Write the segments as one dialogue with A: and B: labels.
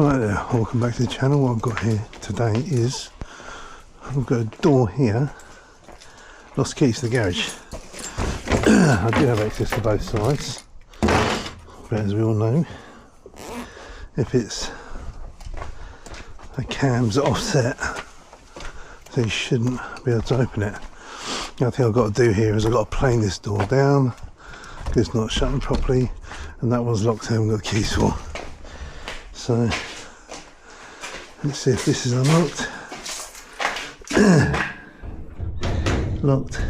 A: Right there, welcome back to the channel. What I've got here today is I've got a door here, lost keys to the garage. I do have access to both sides, but as we all know, if it's the cams offset, so you shouldn't be able to open it. The other thing I've got to do here is I've got to plane this door down because it's not shutting properly, and that one's locked. I haven't got the keys for. So let's see if this is unlocked. Locked.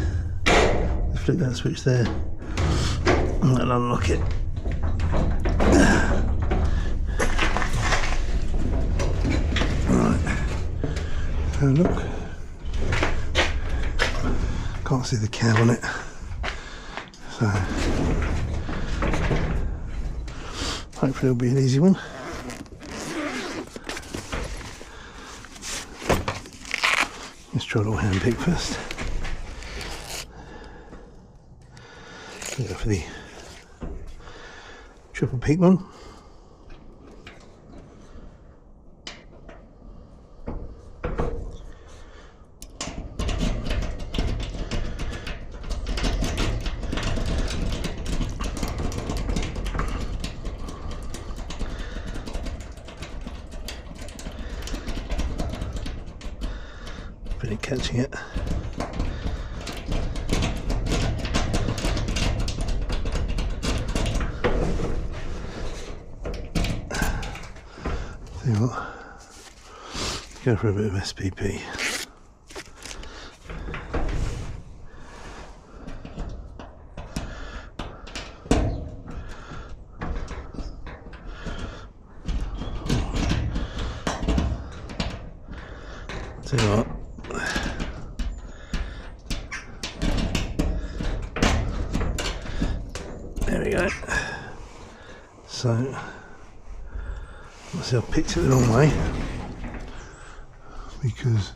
A: Flick that switch there and then unlock it. Right. So look. Can't see the cam on it. So hopefully it'll be an easy one. Let's try a little hand pick first. Go for the triple peak one. Pretty catching it. Tell you what, go for a bit of SPP. Tell you what, there we go. So see, I've picked it the wrong way because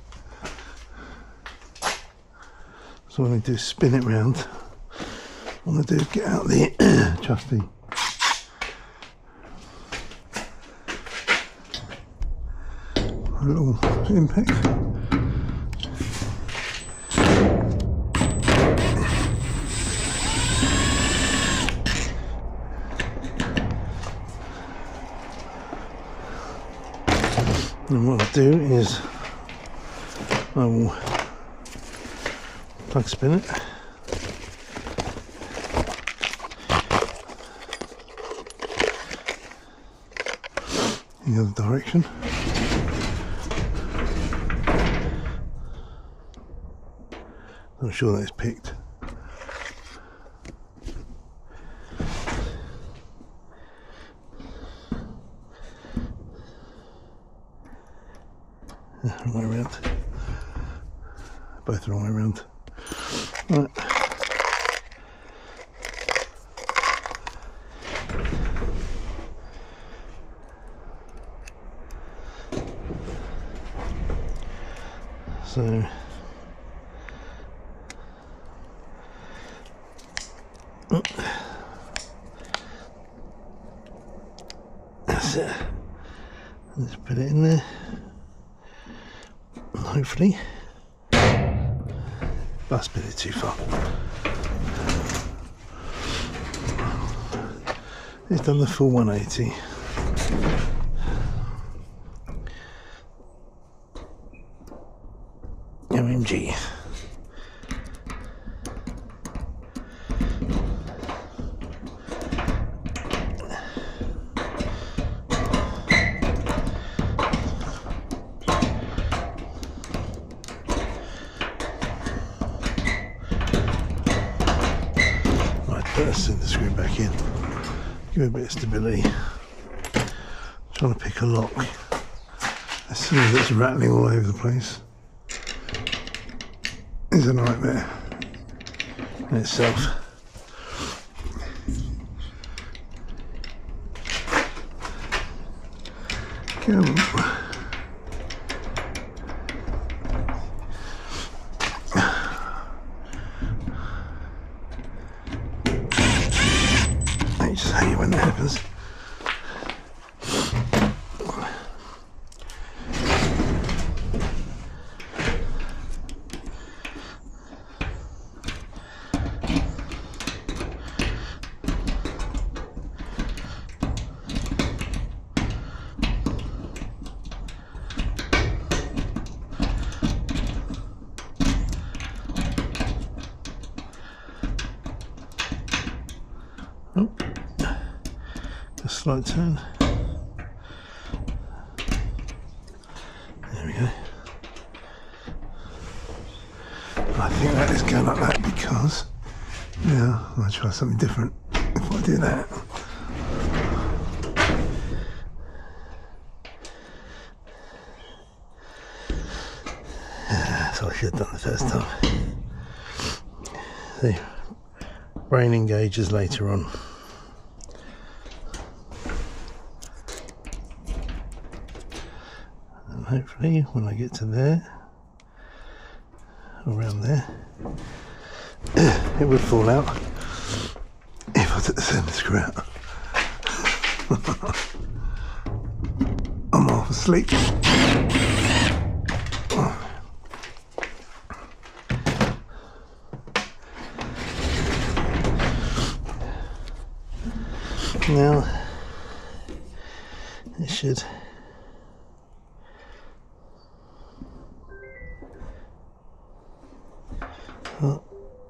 A: so what I do is spin it round. What I do is get out the trusty little impact. And what I'll do is I will plug spin it, in the other direction. I'm sure that is picked. Wrong way around. Both the wrong way around. Right. So that's it. Let's put it in there. Hopefully, but I spin it too far. It's done the full 180. OMG. First, send the screw back in, give it a bit of stability. Trying to pick a lock as soon as it's rattling all over the place is a nightmare in itself. Come on. I just hate it when that happens. Oh, a slight turn. There we go. I think that is going like that because now I'll try something different if I do that. So I should have done the first time. The brain engages later on. And hopefully when I get to there, around there, it would fall out if I took the center screw out. I'm half asleep. Now it should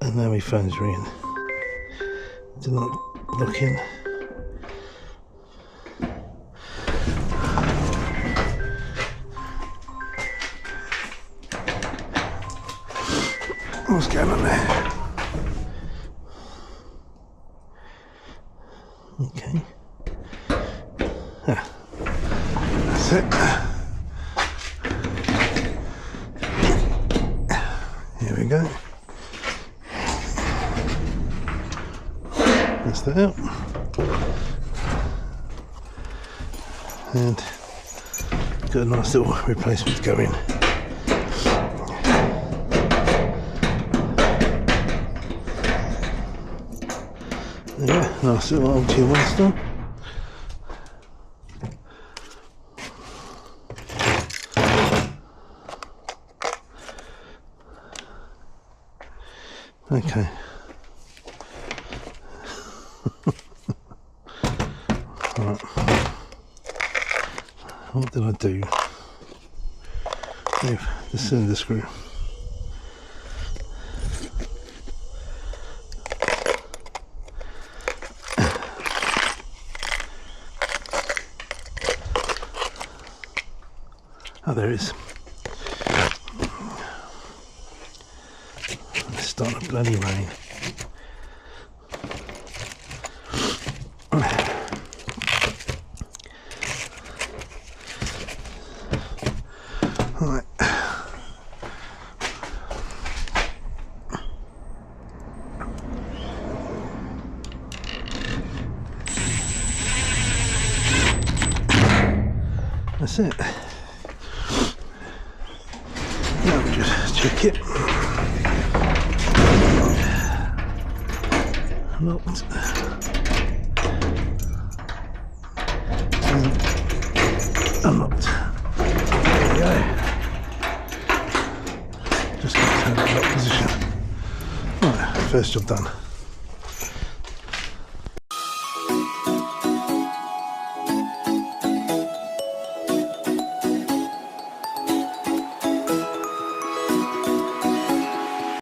A: and now my phone's ringing. Do not look in. What's going on there? Okay. That's it. Here we go. That's that out. And got a nice little replacement to go in. There we go, nice little old tier 1 stone. Okay. Right. What did I do with the cylinder screw? Oh, there it is. It's starting to bloody rain. Right. That's it. Now we just check it. Locked. And unlocked. There we go. Just got to turn that lock position. Right, first job done.